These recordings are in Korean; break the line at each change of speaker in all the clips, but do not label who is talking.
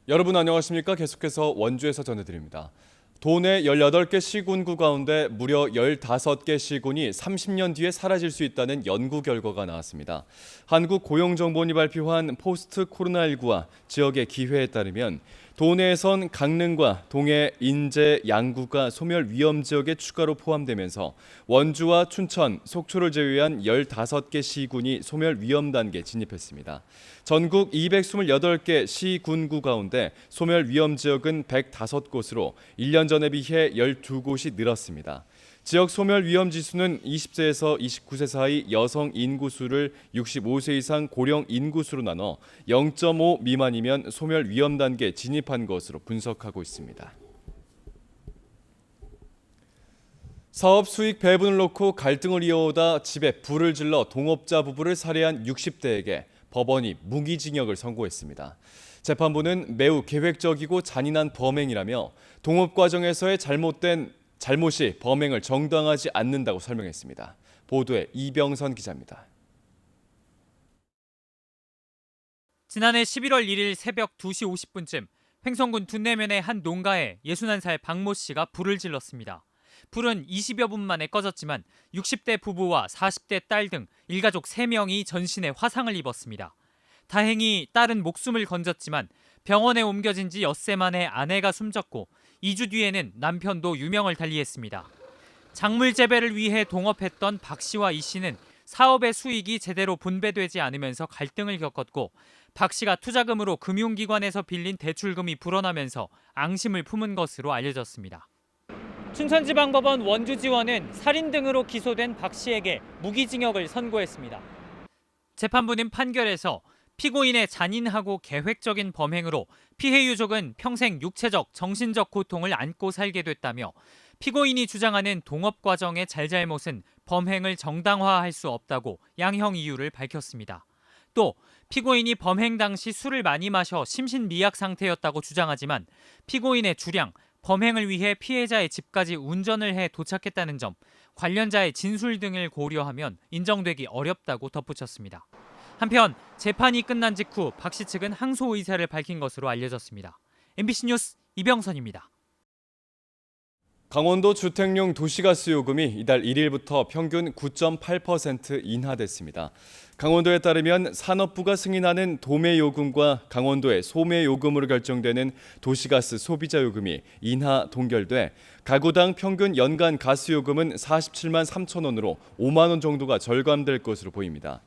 여러분 안녕하십니까? 계속해서 원주에서 전해드립니다. 도내 18개 시군구 가운데 무려 15개 시군이 30년 뒤에 사라질 수 있다는 연구 결과가 나왔습니다. 한국고용정보원이 발표한 포스트 코로나19와 지역의 기회에 따르면 도내에선 강릉과 동해, 인제, 양구가 소멸 위험 지역에 추가로 포함되면서 원주와 춘천, 속초를 제외한 15개 시군이 소멸 위험 단계에 진입했습니다. 전국 228개 시군구 가운데 소멸 위험 지역은 105곳으로 1년 전에 비해 12곳이 늘었습니다. 지역 소멸 위험 지수는 20세에서 29세 사이 여성 인구수를 65세 이상 고령 인구수로 나눠 0.5 미만이면 소멸 위험 단계에 진입한 것으로 분석하고 있습니다. 사업 수익 배분을 놓고 갈등을 이어오다 집에 불을 질러 동업자 부부를 살해한 60대에게 법원이 무기징역을 선고했습니다. 재판부는 매우 계획적이고 잔인한 범행이라며 동업 과정에서의 잘못이 범행을 정당화하지 않는다고 설명했습니다. 보도에 이병선 기자입니다.
지난해 11월 1일 새벽 2시 50분쯤 횡성군 둔내면의 한 농가에 61살 박모 씨가 불을 질렀습니다. 불은 20여 분 만에 꺼졌지만 60대 부부와 40대 딸 등 일가족 3명이 전신에 화상을 입었습니다. 다행히 딸은 목숨을 건졌지만 병원에 옮겨진 지 엿새 만에 아내가 숨졌고 2주 뒤에는 남편도 유명을 달리했습니다. 작물 재배를 위해 동업했던 박 씨와 이 씨는 사업의 수익이 제대로 분배되지 않으면서 갈등을 겪었고 박 씨가 투자금으로 금융기관에서 빌린 대출금이 불어나면서 앙심을 품은 것으로 알려졌습니다. 춘천지방법원 원주지원은 살인 등으로 기소된 박 씨에게 무기징역을 선고했습니다. 재판부는 판결에서 피고인의 잔인하고 계획적인 범행으로 피해 유족은 평생 육체적, 정신적 고통을 안고 살게 됐다며 피고인이 주장하는 동업 과정의 잘잘못은 범행을 정당화할 수 없다고 양형 이유를 밝혔습니다. 또 피고인이 범행 당시 술을 많이 마셔 심신미약 상태였다고 주장하지만 피고인의 주량, 범행을 위해 피해자의 집까지 운전을 해 도착했다는 점, 관련자의 진술 등을 고려하면 인정되기 어렵다고 덧붙였습니다. 한편 재판이 끝난 직후 박 씨 측은 항소 의사를 밝힌 것으로 알려졌습니다. MBC 뉴스 이병선입니다.
강원도 주택용 도시가스 요금이 이달 1일부터 평균 9.8% 인하됐습니다. 강원도에 따르면 산업부가 승인하는 도매요금과 강원도의 소매요금으로 결정되는 도시가스 소비자 요금이 인하 동결돼 가구당 평균 연간 가스요금은 47만 3천 원으로 5만 원 정도가 절감될 것으로 보입니다.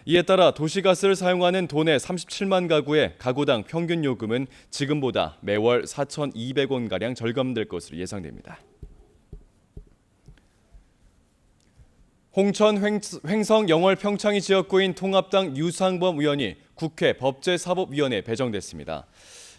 이에 따라 도시가스를 사용하는 도내 37만 가구의 가구당 평균 요금은 지금보다 매월 4,200원가량 절감될 것으로 예상됩니다. 홍천 횡성 영월 평창이 지역구인 통합당 유상범 의원이 국회 법제사법위원회에 배정됐습니다.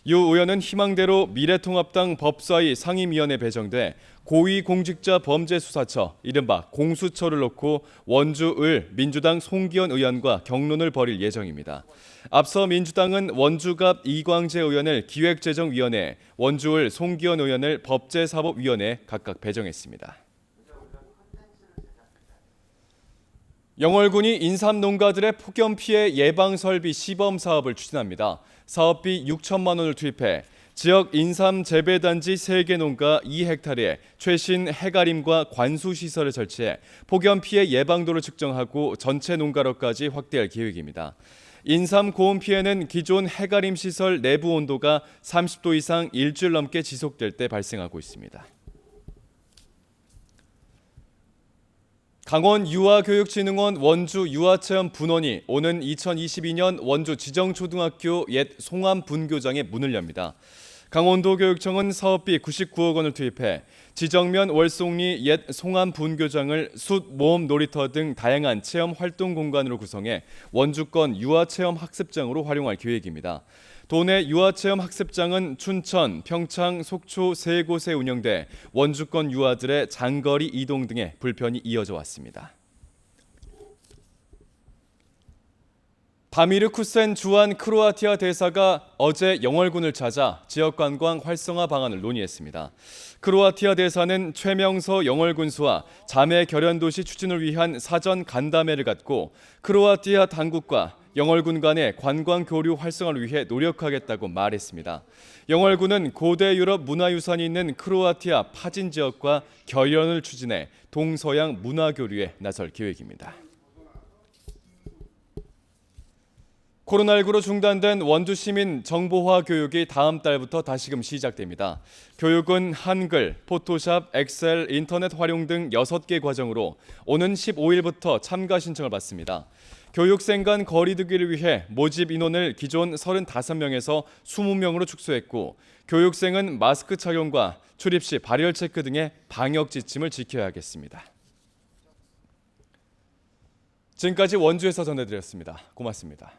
유 의원은 희망대로 미래통합당 법사위 상임위원회에 배정돼 고위공직자범죄수사처, 이른바 공수처를 놓고 원주을 민주당 송기현 의원과 격론을 벌일 예정입니다. 앞서 민주당은 원주갑 이광재 의원을 기획재정위원회에, 원주을 송기현 의원을 법제사법위원회에 각각 배정했습니다. 영월군이 인삼 농가들의 폭염 피해 예방 설비 시범 사업을 추진합니다. 사업비 6천만 원을 투입해 지역 인삼 재배단지 3개 농가 2헥타르에 최신 해가림과 관수 시설을 설치해 폭염 피해 예방도를 측정하고 전체 농가로까지 확대할 계획입니다. 인삼 고온 피해는 기존 해가림 시설 내부 온도가 30도 이상 일주일 넘게 지속될 때 발생하고 있습니다. 강원유아교육진흥원 원주유아체험 분원이 오는 2022년 원주 지정초등학교 옛 송암분교장에 문을 엽니다. 강원도교육청은 사업비 99억 원을 투입해 지정면 월송리 옛 송암분교장을 숫, 모험 놀이터 등 다양한 체험 활동 공간으로 구성해 원주권 유아체험 학습장으로 활용할 계획입니다. 도내 유아체험 학습장은 춘천, 평창, 속초 3곳에 운영돼 원주권 유아들의 장거리 이동 등의 불편이 이어져 왔습니다. 다미르 쿠센 주한 크로아티아 대사가 어제 영월군을 찾아 지역 관광 활성화 방안을 논의했습니다. 크로아티아 대사는 최명서 영월군수와 자매 결연 도시 추진을 위한 사전 간담회를 갖고 크로아티아 당국과 영월군 간의 관광 교류 활성화를 위해 노력하겠다고 말했습니다. 영월군은 고대 유럽 문화유산이 있는 크로아티아 파진 지역과 결연을 추진해 동서양 문화 교류에 나설 계획입니다. 코로나19로 중단된 원주 시민 정보화 교육이 다음 달부터 다시금 시작됩니다. 교육은 한글, 포토샵, 엑셀, 인터넷 활용 등 6개 과정으로 오는 15일부터 참가 신청을 받습니다. 교육생 간 거리두기를 위해 모집 인원을 기존 35명에서 20명으로 축소했고 교육생은 마스크 착용과 출입 시 발열 체크 등의 방역 지침을 지켜야겠습니다. 지금까지 원주에서 전해드렸습니다. 고맙습니다.